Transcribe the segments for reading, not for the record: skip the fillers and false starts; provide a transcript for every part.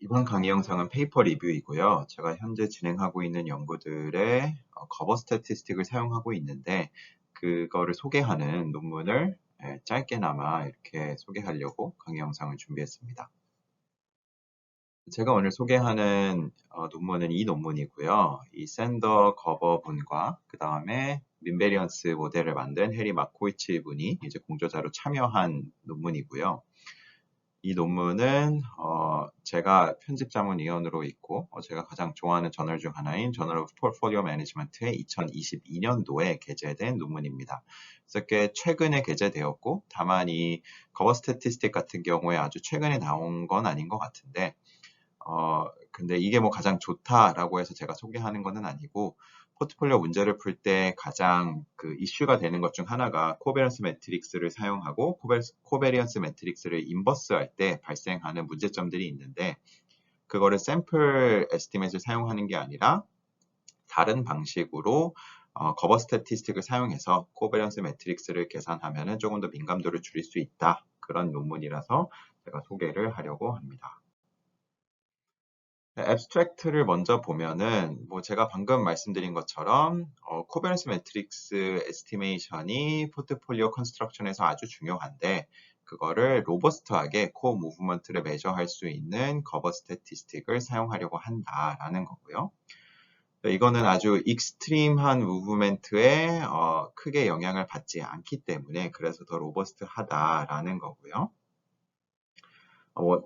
이번 강의 영상은 페이퍼 리뷰이고요. 제가 현재 진행하고 있는 연구들의 커버 스태티스틱을 사용하고 있는데 그거를 소개하는 논문을 짧게나마 이렇게 소개하려고 강의 영상을 준비했습니다. 제가 오늘 소개하는 논문은 이 논문이고요. 이 샌더 거버분과 그 다음에 민베리언스 모델을 만든 해리 마코이치 분이 이제 공저자로 참여한 논문이고요. 이 논문은 제가 편집자문위원으로 있고 제가 가장 좋아하는 저널 중 하나인 저널 오브 포트폴리오 매니지먼트의 2022년도에 게재된 논문입니다. 그래서 꽤 최근에 게재되었고 다만 이 커버 스태티스틱 같은 경우에 아주 최근에 나온 건 아닌 것 같은데 근데 이게 뭐 가장 좋다라고 해서 제가 소개하는 것은 아니고 포트폴리오 문제를 풀 때 가장 그 이슈가 되는 것 중 하나가 코베런스 매트릭스를 사용하고 코베리언스 매트릭스를 인버스할 때 발생하는 문제점들이 있는데 그거를 샘플 에스티메이트를 사용하는 게 아니라 다른 방식으로 커버 스태티스틱을 사용해서 코베런스 매트릭스를 계산하면 조금 더 민감도를 줄일 수 있다. 그런 논문이라서 제가 소개를 하려고 합니다. 앱스트랙트를 먼저 보면은 뭐 제가 방금 말씀드린 것처럼 코베런스 매트릭스 에스티메이션이 포트폴리오 컨스트럭션에서 아주 중요한데 그거를 로버스트하게 코어 무브먼트를 메저할 수 있는 커버 스태티스틱을 사용하려고 한다라는 거고요. 이거는 아주 익스트림한 무브먼트에 크게 영향을 받지 않기 때문에 그래서 더 로버스트하다라는 거고요.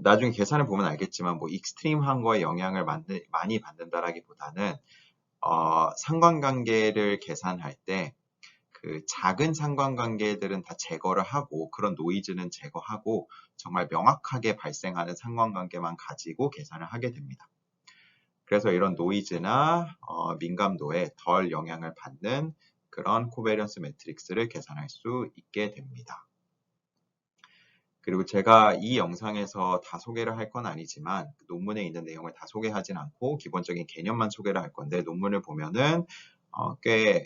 나중에 계산을 보면 알겠지만 뭐 익스트림한 거에 영향을 많이 받는다라기보다는 상관관계를 계산할 때 그 작은 상관관계들은 다 제거를 하고 그런 노이즈는 제거하고 정말 명확하게 발생하는 상관관계만 가지고 계산을 하게 됩니다. 그래서 이런 노이즈나 민감도에 덜 영향을 받는 그런 코베리언스 매트릭스를 계산할 수 있게 됩니다. 그리고 제가 이 영상에서 다 소개를 할 건 아니지만 논문에 있는 내용을 다 소개하진 않고 기본적인 개념만 소개를 할 건데 논문을 보면은 꽤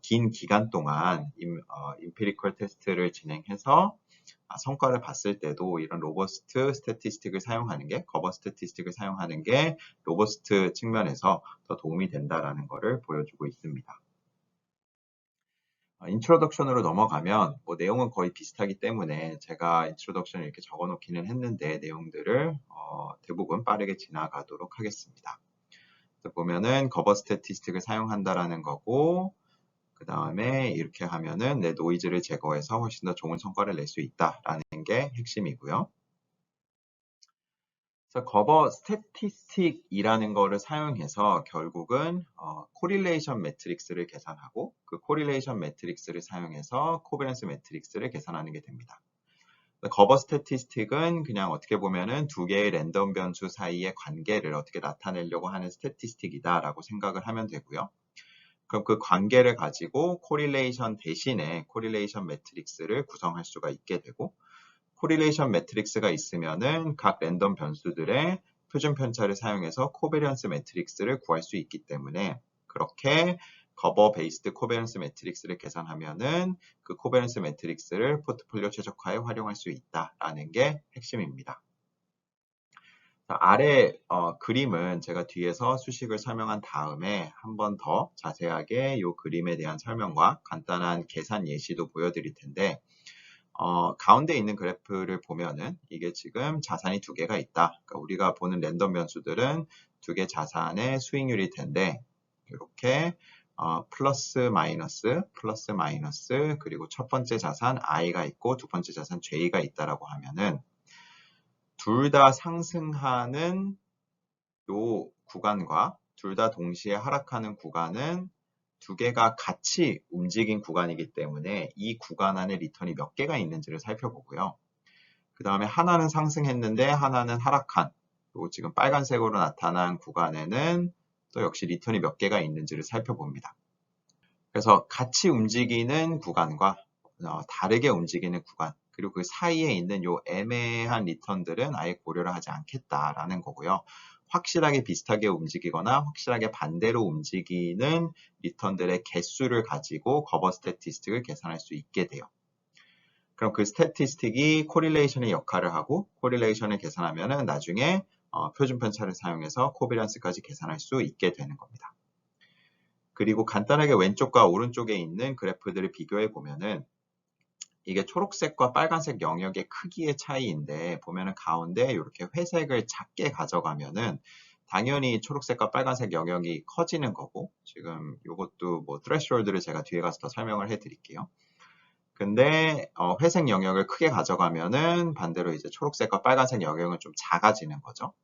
긴 기간 동안 임피리컬 테스트를 진행해서 성과를 봤을 때도 이런 로버스트 스태티스틱을 사용하는 게 커버 스태티스틱을 사용하는 게 로버스트 측면에서 더 도움이 된다라는 것을 보여주고 있습니다. 인트로덕션으로 넘어가면 뭐 내용은 거의 비슷하기 때문에 제가 인트로덕션을 이렇게 적어 놓기는 했는데 내용들을 대부분 빠르게 지나가도록 하겠습니다. 보면은 커버 스태티스틱을 사용한다라는 거고 그 다음에 이렇게 하면은 내 노이즈를 제거해서 훨씬 더 좋은 성과를 낼 수 있다라는 게 핵심이고요. 그래서 커버 스태티스틱이라는 거를 사용해서 결국은 코릴레이션 매트릭스를 계산하고 그 코릴레이션 매트릭스를 사용해서 코베런스 매트릭스를 계산하는 게 됩니다. 커버 스태티스틱은 그냥 어떻게 보면은 두 개의 랜덤 변수 사이의 관계를 어떻게 나타내려고 하는 스태티스틱이다라고 생각을 하면 되고요. 그럼 그 관계를 가지고 코릴레이션 대신에 코릴레이션 매트릭스를 구성할 수가 있게 되고 코릴레이션 매트릭스가 있으면은 각 랜덤 변수들의 표준 편차를 사용해서 코베리언스 매트릭스를 구할 수 있기 때문에 그렇게 커버 베이스드 코베리언스 매트릭스를 계산하면은 그 코베리언스 매트릭스를 포트폴리오 최적화에 활용할 수 있다라는 게 핵심입니다. 아래 그림은 제가 뒤에서 수식을 설명한 다음에 한 번 더 자세하게 이 그림에 대한 설명과 간단한 계산 예시도 보여드릴 텐데 가운데 있는 그래프를 보면은 이게 지금 자산이 두 개가 있다. 그러니까 우리가 보는 랜덤 변수들은 두 개 자산의 수익률일 텐데 이렇게 플러스 마이너스 그리고 첫 번째 자산 i가 있고 두 번째 자산 j가 있다라고 하면은 둘 다 상승하는 요 구간과 둘 다 동시에 하락하는 구간은 두 개가 같이 움직인 구간이기 때문에 이 구간 안에 리턴이 몇 개가 있는지를 살펴보고요. 그 다음에 하나는 상승했는데 하나는 하락한 그리고 지금 빨간색으로 나타난 구간에는 또 역시 리턴이 몇 개가 있는지를 살펴봅니다. 그래서 같이 움직이는 구간과 다르게 움직이는 구간 그리고 그 사이에 있는 요 애매한 리턴들은 아예 고려를 하지 않겠다라는 거고요. 확실하게 비슷하게 움직이거나 확실하게 반대로 움직이는 리턴들의 개수를 가지고 커버 스태티스틱을 계산할 수 있게 돼요. 그럼 그 스태티스틱이 코릴레이션의 역할을 하고 코릴레이션을 계산하면은 나중에 표준 편차를 사용해서 코비런스까지 계산할 수 있게 되는 겁니다. 그리고 간단하게 왼쪽과 오른쪽에 있는 그래프들을 비교해 보면은 이게 초록색과 빨간색 영역의 크기의 차이인데 보면은 가운데 이렇게 회색을 작게 가져가면은 당연히 초록색과 빨간색 영역이 커지는 거고 지금 이것도 뭐 threshold를 제가 뒤에 가서 더 설명을 해 드릴게요. 근데 회색 영역을 크게 가져가면은 반대로 이제 초록색과 빨간색 영역은 좀 작아지는 거죠.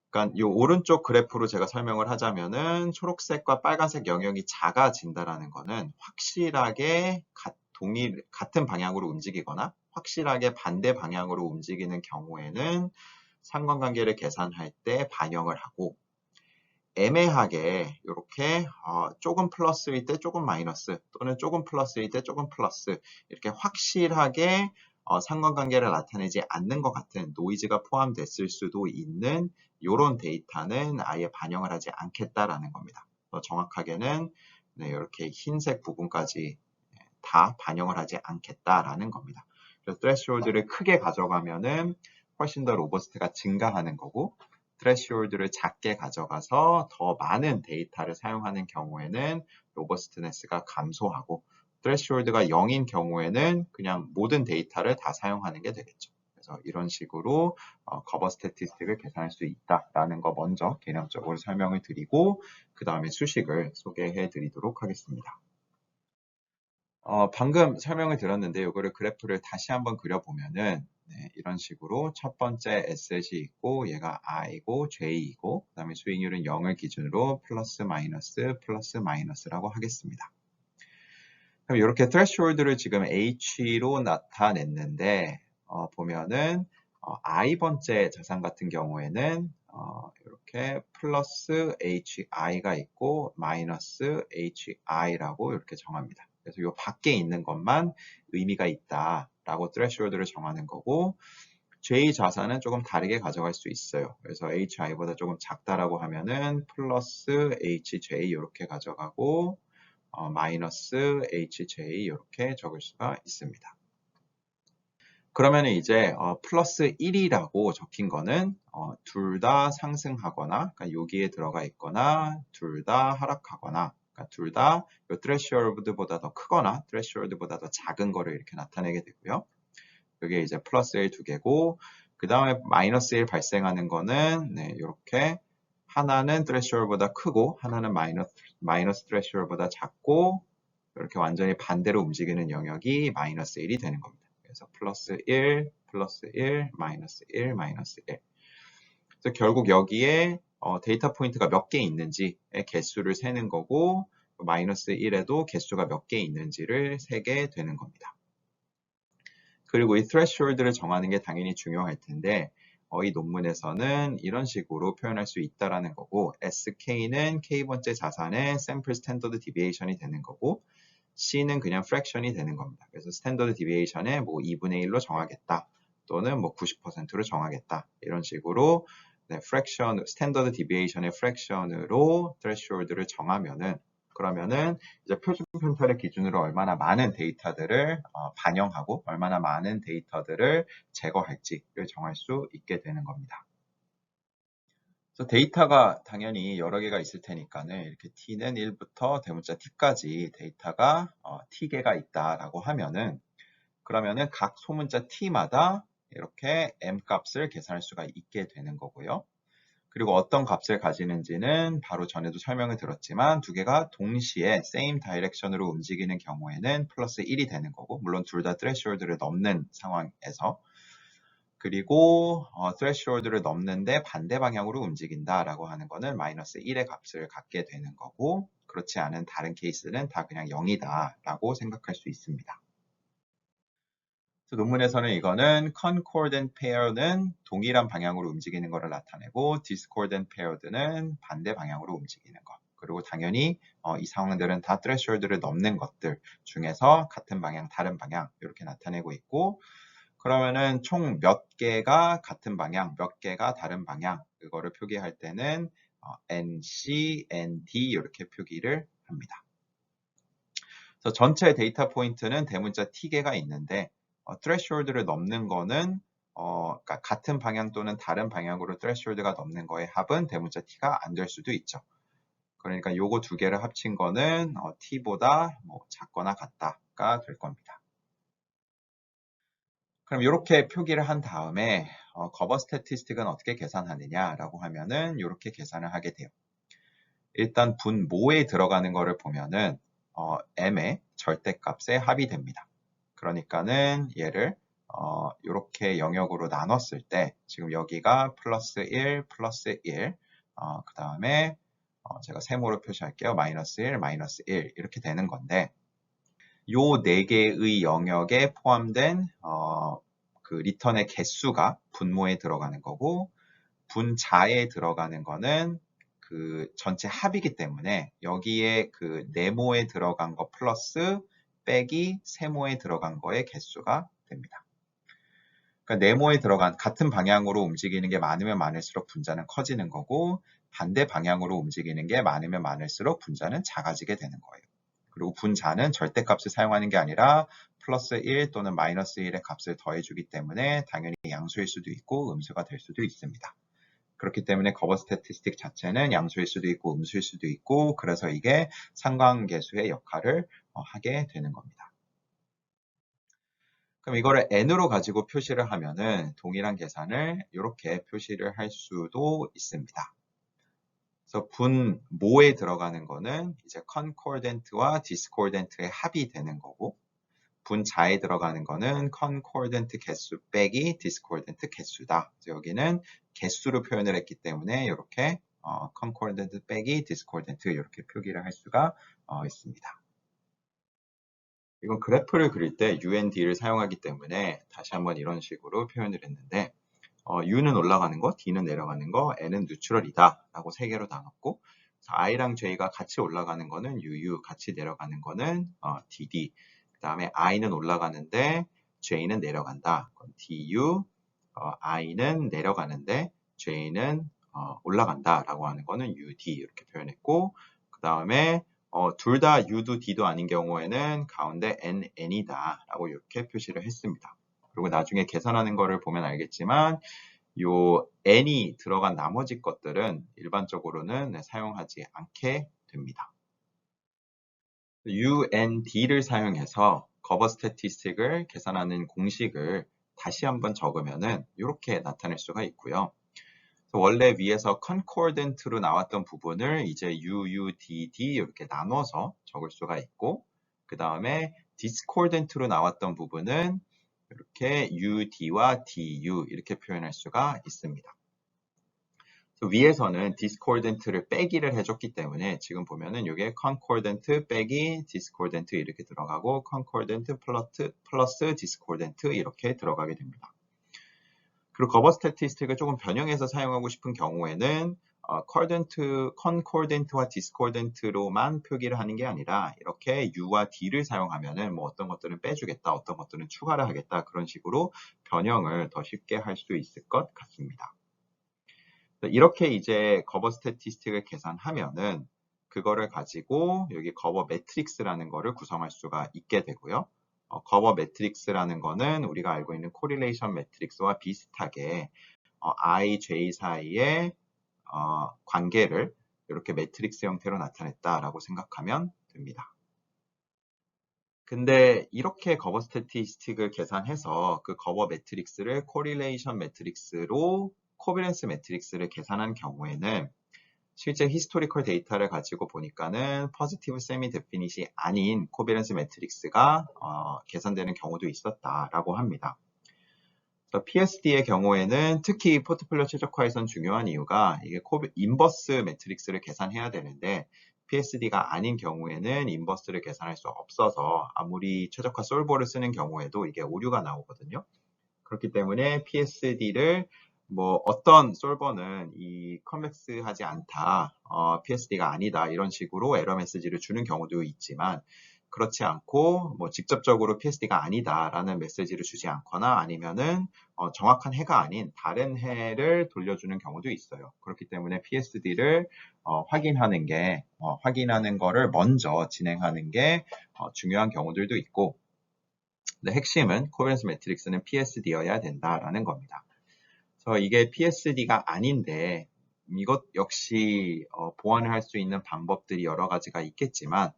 그러니까 이 오른쪽 그래프로 제가 설명을 하자면은 초록색과 빨간색 영역이 작아진다라는 거는 확실하게 같은 방향으로 움직이거나 확실하게 반대 방향으로 움직이는 경우에는 상관관계를 계산할 때 반영을 하고 애매하게 이렇게 조금 플러스일 때 조금 마이너스 또는 조금 플러스일 때 조금 플러스 이렇게 확실하게 상관관계를 나타내지 않는 것 같은 노이즈가 포함됐을 수도 있는 이런 데이터는 아예 반영을 하지 않겠다라는 겁니다. 더 정확하게는 네, 이렇게 흰색 부분까지 다 반영을 하지 않겠다라는 겁니다. 그래서 threshold를 크게 가져가면은 훨씬 더 로버스트가 증가하는 거고 threshold를 작게 가져가서 더 많은 데이터를 사용하는 경우에는 로버스트네스가 감소하고 threshold가 0인 경우에는 그냥 모든 데이터를 다 사용하는 게 되겠죠. 그래서 이런 식으로 커버 스태티스틱을 계산할 수 있다라는 거 먼저 개념적으로 설명을 드리고 그 다음에 수식을 소개해 드리도록 하겠습니다. 방금 설명을 드렸는데 이거를 그래프를 다시 한번 그려보면은 네, 이런 식으로 첫 번째 S셋이 있고 얘가 I고 J이고 그 다음에 수익률은 0을 기준으로 플러스 마이너스라고 하겠습니다. 그럼 이렇게 threshold를 지금 H로 나타냈는데 보면은 I번째 자산 같은 경우에는 이렇게 플러스 HI가 있고 마이너스 HI라고 이렇게 정합니다. 그래서 이 밖에 있는 것만 의미가 있다라고 threshold를 정하는 거고 J 자산은 조금 다르게 가져갈 수 있어요. 그래서 HI보다 조금 작다라고 하면은 플러스 HJ 이렇게 가져가고 마이너스 HJ 이렇게 적을 수가 있습니다. 그러면 이제 플러스 1이라고 적힌 거는 둘 다 상승하거나 그러니까 여기에 들어가 있거나 둘 다 하락하거나 그러니까 둘 다 threshold보다 더 크거나 threshold보다 더 작은 거를 이렇게 나타내게 되고요. 이게 이제 플러스 1 두 개고 그 다음에 마이너스 1 발생하는 거는 네, 이렇게 하나는 threshold보다 크고 하나는 마이너스 threshold보다 작고 이렇게 완전히 반대로 움직이는 영역이 마이너스 1이 되는 겁니다. 그래서 플러스 1, 플러스 1, 마이너스 1, 마이너스 1. 그래서 결국 여기에 데이터 포인트가 몇 개 있는지의 개수를 세는 거고 마이너스 1에도 개수가 몇 개 있는지를 세게 되는 겁니다. 그리고 이 threshold를 정하는 게 당연히 중요할 텐데 이 논문에서는 이런 식으로 표현할 수 있다라는 거고 SK는 K번째 자산의 sample standard deviation이 되는 거고 C는 그냥 fraction이 되는 겁니다. 그래서 standard deviation의 뭐 2분의 1로 정하겠다 또는 뭐 90%로 정하겠다 이런 식으로 네, fraction, standard deviation의 fraction으로 threshold를 정하면은 그러면은 이제 표준 편차를 기준으로 얼마나 많은 데이터들을 반영하고 얼마나 많은 데이터들을 제거할지를 정할 수 있게 되는 겁니다. 그래서 데이터가 당연히 여러 개가 있을 테니까는 이렇게 t는 1부터 대문자 t까지 데이터가 t개가 있다라고 하면은 그러면은 각 소문자 t마다 이렇게 m 값을 계산할 수가 있게 되는 거고요. 그리고 어떤 값을 가지는지는 바로 전에도 설명을 드렸지만 두 개가 동시에 same direction으로 움직이는 경우에는 플러스 1이 되는 거고 물론 둘 다 threshold를 넘는 상황에서 그리고 threshold를 넘는데 반대 방향으로 움직인다라고 하는 거는 마이너스 1의 값을 갖게 되는 거고 그렇지 않은 다른 케이스는 다 그냥 0이다라고 생각할 수 있습니다. 논문에서는 이거는 concordant pair는 동일한 방향으로 움직이는 것을 나타내고 discordant paired는 반대 방향으로 움직이는 것. 그리고 당연히 이 상황들은 다 threshold를 넘는 것들 중에서 같은 방향, 다른 방향 이렇게 나타내고 있고 그러면은 총 몇 개가 같은 방향, 몇 개가 다른 방향 그거를 표기할 때는 NC, ND 이렇게 표기를 합니다. 그래서 전체 데이터 포인트는 대문자 t개가 있는데 threshold를 넘는 거는 그러니까 같은 방향 또는 다른 방향으로 threshold가 넘는 거의 합은 대문자 t가 안 될 수도 있죠. 그러니까 요거 두 개를 합친 거는 t보다 뭐 작거나 같다가 될 겁니다. 그럼 이렇게 표기를 한 다음에 cover statistic은 어떻게 계산하느냐라고 하면은 이렇게 계산을 하게 돼요. 일단 분모에 들어가는 거를 보면은 m의 절대값의 합이 됩니다. 그러니까는 얘를 이렇게 영역으로 나눴을 때 지금 여기가 플러스 1, 플러스 1, 그 다음에 제가 세모로 표시할게요. 마이너스 1, 마이너스 1 이렇게 되는 건데 요 4개의 영역에 포함된 그 리턴의 개수가 분모에 들어가는 거고 분자에 들어가는 거는 그 전체 합이기 때문에 여기에 그 네모에 들어간 거 플러스 빼기 세모에 들어간 거의 개수가 됩니다. 그러니까 네모에 들어간 같은 방향으로 움직이는 게 많으면 많을수록 분자는 커지는 거고 반대 방향으로 움직이는 게 많으면 많을수록 분자는 작아지게 되는 거예요. 그리고 분자는 절대값을 사용하는 게 아니라 플러스 1 또는 마이너스 1의 값을 더해주기 때문에 당연히 양수일 수도 있고 음수가 될 수도 있습니다. 그렇기 때문에 cover statistic 자체는 양수일 수도 있고 음수일 수도 있고 그래서 이게 상관계수의 역할을 하게 되는 겁니다. 그럼 이거를 n으로 가지고 표시를 하면은 동일한 계산을 이렇게 표시를 할 수도 있습니다. 그래서 분모에 들어가는 거는 이제 concordant와 discordant의 합이 되는 거고 분자에 들어가는 거는 concordant 개수 빼기 discordant 개수다. 그래서 여기는 개수로 표현을 했기 때문에 이렇게 concordant 빼기 discordant 이렇게 표기를 할 수가 있습니다. 이건 그래프를 그릴 때 UND를 사용하기 때문에 다시 한번 이런 식으로 표현을 했는데 U는 올라가는 거, D는 내려가는 거, N은 뉴트럴이다 라고 세 개로 나눴고 I랑 J가 같이 올라가는 거는 UU, 같이 내려가는 거는 DD 그 다음에 I는 올라가는데 J는 내려간다. DU, I는 내려가는데 J는 올라간다 라고 하는 거는 UD 이렇게 표현했고 그 다음에 둘 다 U도 D도 아닌 경우에는 가운데 N이다 라고 이렇게 표시를 했습니다. 그리고 나중에 계산하는 거를 보면 알겠지만 요 n이 들어간 나머지 것들은 일반적으로는 사용하지 않게 됩니다. UND를 사용해서 cover statistic을 계산하는 공식을 다시 한번 적으면은 이렇게 나타낼 수가 있고요. 원래 위에서 concordant로 나왔던 부분을 이제 UUDD 이렇게 나눠서 적을 수가 있고 그 다음에 discordant로 나왔던 부분은 이렇게 UD와 DU 이렇게 표현할 수가 있습니다. 위에서는 discordant를 빼기를 해줬기 때문에 지금 보면은 이게 concordant 빼기 discordant 이렇게 들어가고 concordant 플러스 discordant 이렇게 들어가게 됩니다. 그리고 cover statistic을 조금 변형해서 사용하고 싶은 경우에는 concordant와 discordant로만 표기를 하는 게 아니라 이렇게 U와 D를 사용하면은 뭐 어떤 것들은 빼주겠다, 어떤 것들은 추가를 하겠다 그런 식으로 변형을 더 쉽게 할 수 있을 것 같습니다. 이렇게 이제 cover statistic을 계산하면은 그거를 가지고 여기 cover matrix라는 거를 구성할 수가 있게 되고요. cover matrix라는 거는 우리가 알고 있는 correlation matrix와 비슷하게 I, J 사이의 관계를 이렇게 매트릭스 형태로 나타냈다라고 생각하면 됩니다. 근데 이렇게 cover statistic을 계산해서 그 cover 매트릭스를 correlation 매트릭스로 코비런스 매트릭스를 계산한 경우에는 실제 히스토리컬 데이터를 가지고 보니까는 포지티브 세미 데피닛이 아닌 코비런스 매트릭스가 계산되는 경우도 있었다라고 합니다. PSD의 경우에는 특히 포트폴리오 최적화에선 중요한 이유가 이게 인버스 매트릭스를 계산해야 되는데 PSD가 아닌 경우에는 인버스를 계산할 수 없어서 아무리 최적화 솔버를 쓰는 경우에도 이게 오류가 나오거든요. 그렇기 때문에 PSD를 뭐 어떤 솔버는 이 컨벡스하지 않다, PSD가 아니다 이런 식으로 에러 메시지를 주는 경우도 있지만 그렇지 않고 뭐 직접적으로 PSD가 아니다라는 메시지를 주지 않거나 아니면은 정확한 해가 아닌 다른 해를 돌려주는 경우도 있어요. 그렇기 때문에 PSD를 확인하는 거를 먼저 진행하는 게 중요한 경우들도 있고 근데 핵심은 코베런스 매트릭스는 PSD여야 된다라는 겁니다. 그래서 이게 PSD가 아닌데 이것 역시 보완을 할 수 있는 방법들이 여러 가지가 있겠지만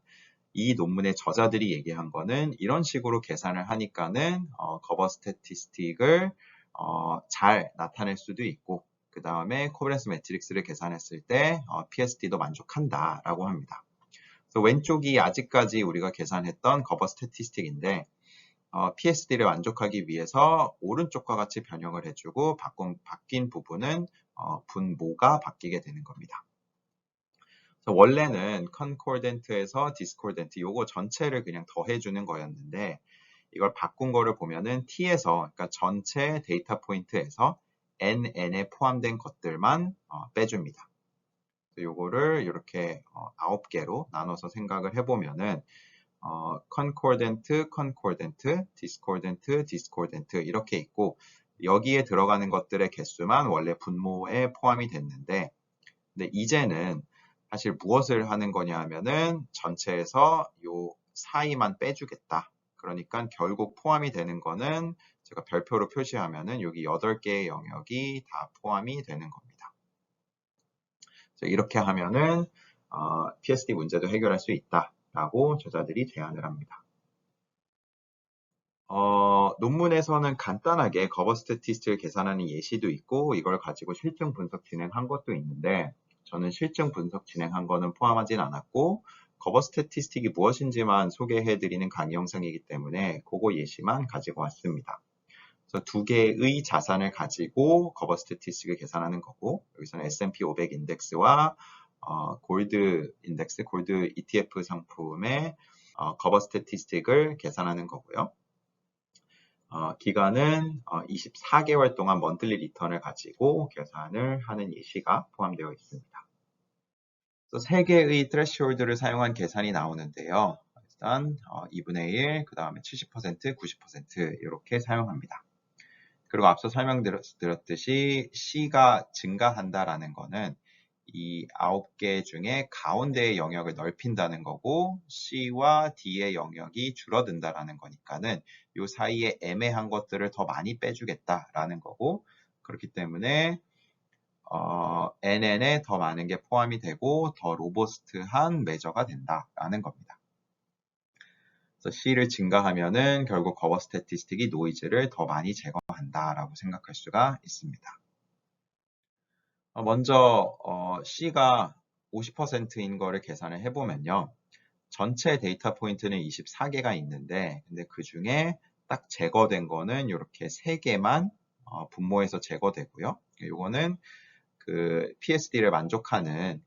이 논문의 저자들이 얘기한 거는 이런 식으로 계산을 하니까는 커버 스태티스틱을 잘 나타낼 수도 있고 그 다음에 코베런스 매트릭스를 계산했을 때 PSD도 만족한다라고 합니다. 그래서 왼쪽이 아직까지 우리가 계산했던 커버 스태티스틱인데 PSD를 만족하기 위해서 오른쪽과 같이 변형을 해주고 바뀐 부분은 분모가 바뀌게 되는 겁니다. 원래는 concordant에서 discordant 요거 전체를 그냥 더해주는 거였는데 이걸 바꾼 거를 보면은 T에서 그러니까 전체 데이터 포인트에서 NN에 포함된 것들만 빼줍니다. 요거를 이렇게 9개로 나눠서 생각을 해보면은 concordant, concordant, discordant, discordant 이렇게 있고 여기에 들어가는 것들의 개수만 원래 분모에 포함이 됐는데 근데 이제는 사실 무엇을 하는 거냐 하면은 전체에서 요 사이만 빼주겠다. 그러니까 결국 포함이 되는 거는 제가 별표로 표시하면은 여기 8개의 영역이 다 포함이 되는 겁니다. 이렇게 하면은 PSD 문제도 해결할 수 있다라고 저자들이 제안을 합니다. 논문에서는 간단하게 커버 스태티스틱을 계산하는 예시도 있고 이걸 가지고 실증 분석 진행한 것도 있는데 저는 실증 분석 진행한 거는 포함하진 않았고 커버 스태티스틱이 무엇인지만 소개해드리는 강의 영상이기 때문에 그거 예시만 가지고 왔습니다. 그래서 두 개의 자산을 가지고 커버 스태티스틱을 계산하는 거고 여기서는 S&P 500 인덱스와 골드 인덱스, 골드 ETF 상품의 커버 스태티스틱을 계산하는 거고요. 기간은 24개월 동안 먼틀리 리턴을 가지고 계산을 하는 예시가 포함되어 있습니다. 그래서 3개의 threshold를 사용한 계산이 나오는데요. 일단 2분의 1, 그 다음에 70%, 90% 이렇게 사용합니다. 그리고 앞서 설명드렸듯이 C가 증가한다라는 거는 이 9개 중에 가운데의 영역을 넓힌다는 거고 C와 D의 영역이 줄어든다라는 거니까는 이 사이에 애매한 것들을 더 많이 빼주겠다라는 거고 그렇기 때문에 NN에 더 많은 게 포함이 되고 더 로버스트한 메저가 된다라는 겁니다. 그래서 C를 증가하면은 결국 커버 스태티스틱이 노이즈를 더 많이 제거한다라고 생각할 수가 있습니다. 먼저 C가 50%인 거를 계산을 해보면요. 전체 데이터 포인트는 24개가 있는데 근데 그 중에 딱 제거된 거는 이렇게 3개만 분모해서 제거되고요. 이거는 그 PSD를 만족하는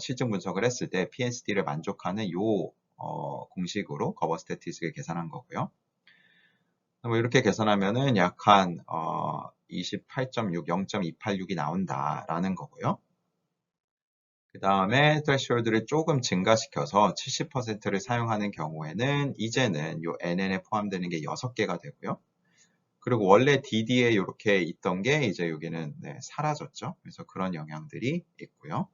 실증 분석을 했을 때 PSD를 만족하는 요 공식으로 커버 스태티스틱을 계산한 거고요. 이렇게 계산하면은 약 한 28.6, 0.286이 나온다라는 거고요. 그 다음에 threshold를 조금 증가시켜서 70%를 사용하는 경우에는 이제는 요 NN에 포함되는 게 6개가 되고요. 그리고 원래 DD에 이렇게 있던 게 이제 여기는 사라졌죠. 그래서 그런 영향들이 있고요.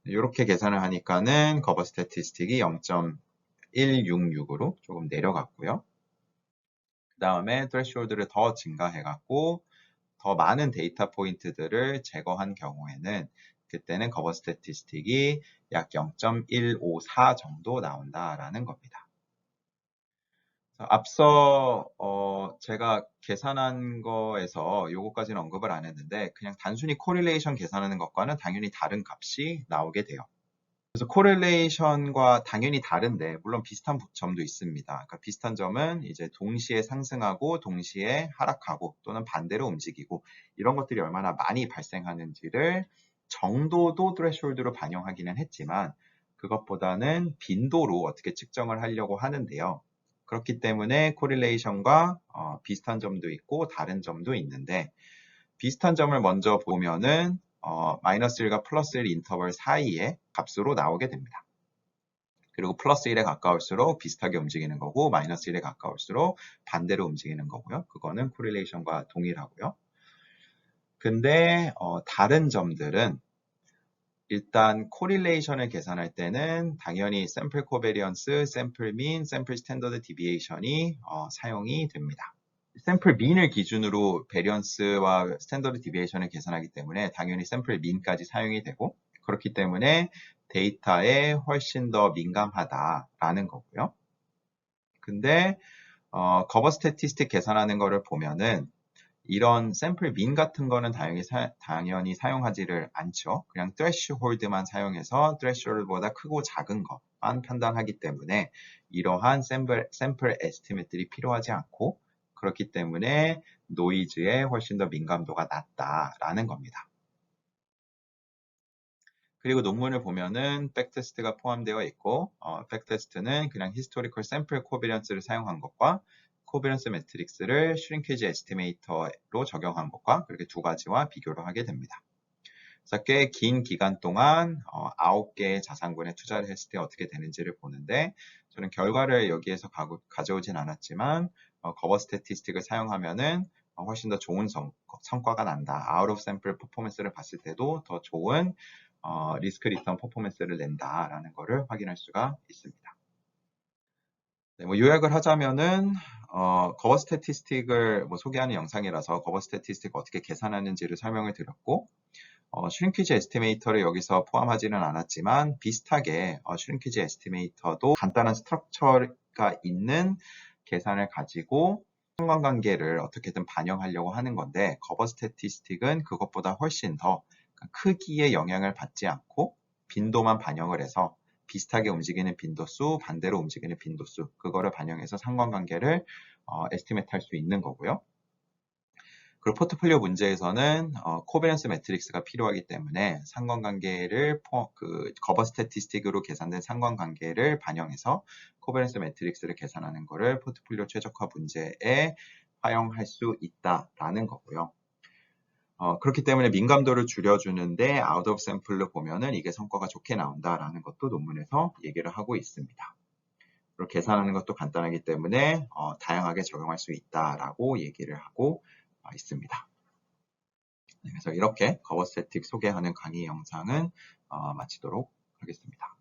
이렇게 계산을 하니까는 커버 스태티스틱이 0.166으로 조금 내려갔고요. 그 다음에 threshold를 더 증가해갖고 더 많은 데이터 포인트들을 제거한 경우에는 그때는 커버 스태티스틱이 약 0.154 정도 나온다라는 겁니다. 앞서 제가 계산한 거에서 요거까지는 언급을 안 했는데 그냥 단순히 코릴레이션 계산하는 것과는 당연히 다른 값이 나오게 돼요. 그래서 코릴레이션과 당연히 다른데 물론 비슷한 점도 있습니다. 그러니까 비슷한 점은 이제 동시에 상승하고 동시에 하락하고 또는 반대로 움직이고 이런 것들이 얼마나 많이 발생하는지를 정도도 threshold로 반영하기는 했지만 그것보다는 빈도로 어떻게 측정을 하려고 하는데요. 그렇기 때문에 코릴레이션과 비슷한 점도 있고 다른 점도 있는데 비슷한 점을 먼저 보면은 마이너스 1과 플러스 1 인터벌 사이의 값으로 나오게 됩니다. 그리고 플러스 1에 가까울수록 비슷하게 움직이는 거고 마이너스 1에 가까울수록 반대로 움직이는 거고요. 그거는 코릴레이션과 동일하고요. 근데 다른 점들은 일단 코릴레이션을 계산할 때는 당연히 샘플 코베리언스, 샘플 민, 샘플 스탠더드 디비에이션이 사용이 됩니다. 샘플 민을 기준으로 베리언스와 스탠더드 디비에이션을 계산하기 때문에 당연히 샘플 민까지 사용이 되고, 그렇기 때문에 데이터에 훨씬 더 민감하다라는 거고요. 근데 거버 스태티스틱 계산하는 거를 보면은 이런 샘플 민 같은 거는 당연히 사용하지를 않죠. 그냥 threshold만 사용해서 threshold보다 크고 작은 것만 판단하기 때문에 이러한 샘플 에스티메이트들이 필요하지 않고, 그렇기 때문에 노이즈에 훨씬 더 민감도가 낮다라는 겁니다. 그리고 논문을 보면은 백테스트가 포함되어 있고, 백테스트는 그냥 히스토리컬 샘플 코비런스를 사용한 것과 코비런스 매트릭스를 슈링케이지 에스티메이터로 적용한 것과 그렇게 두 가지와 비교를 하게 됩니다. 그래서 꽤 긴 기간 동안 9개의 자산군에 투자를 했을 때 어떻게 되는지를 보는데, 저는 결과를 여기에서 가져오진 않았지만 거버 스태티스틱을 사용하면은 훨씬 더 좋은 성과가 난다. 아웃 오브 샘플 퍼포먼스를 봤을 때도 더 좋은 리스크 리턴 퍼포먼스를 낸다라는 것을 확인할 수가 있습니다. 네, 요약을 하자면은 거버 스태티스틱을 소개하는 영상이라서 거버 스태티스틱 어떻게 계산하는지를 설명을 드렸고, 슈링키지 에스티메이터를 여기서 포함하지는 않았지만 비슷하게 슈링키지 에스티메이터도 간단한 스트럭처가 있는 계산을 가지고 상관관계를 어떻게든 반영하려고 하는 건데, 거버 스태티스틱은 그것보다 훨씬 더 크기에 영향을 받지 않고 빈도만 반영을 해서 비슷하게 움직이는 빈도수, 반대로 움직이는 빈도수, 그거를 반영해서 상관관계를 에스티메이트 할 수 있는 거고요. 그리고 포트폴리오 문제에서는 코베런스 매트릭스가 필요하기 때문에 상관관계를 거버 스태티스틱으로 계산된 상관관계를 반영해서 코베런스 매트릭스를 계산하는 것을 포트폴리오 최적화 문제에 활용할 수 있다라는 거고요. 그렇기 때문에 민감도를 줄여주는데 아웃 오브 샘플로 보면은 이게 성과가 좋게 나온다라는 것도 논문에서 얘기를 하고 있습니다. 그리고 계산하는 것도 간단하기 때문에 다양하게 적용할 수 있다라고 얘기를 하고 있습니다. 네, 그래서 이렇게 거버 스태틱 소개하는 강의 영상은 마치도록 하겠습니다.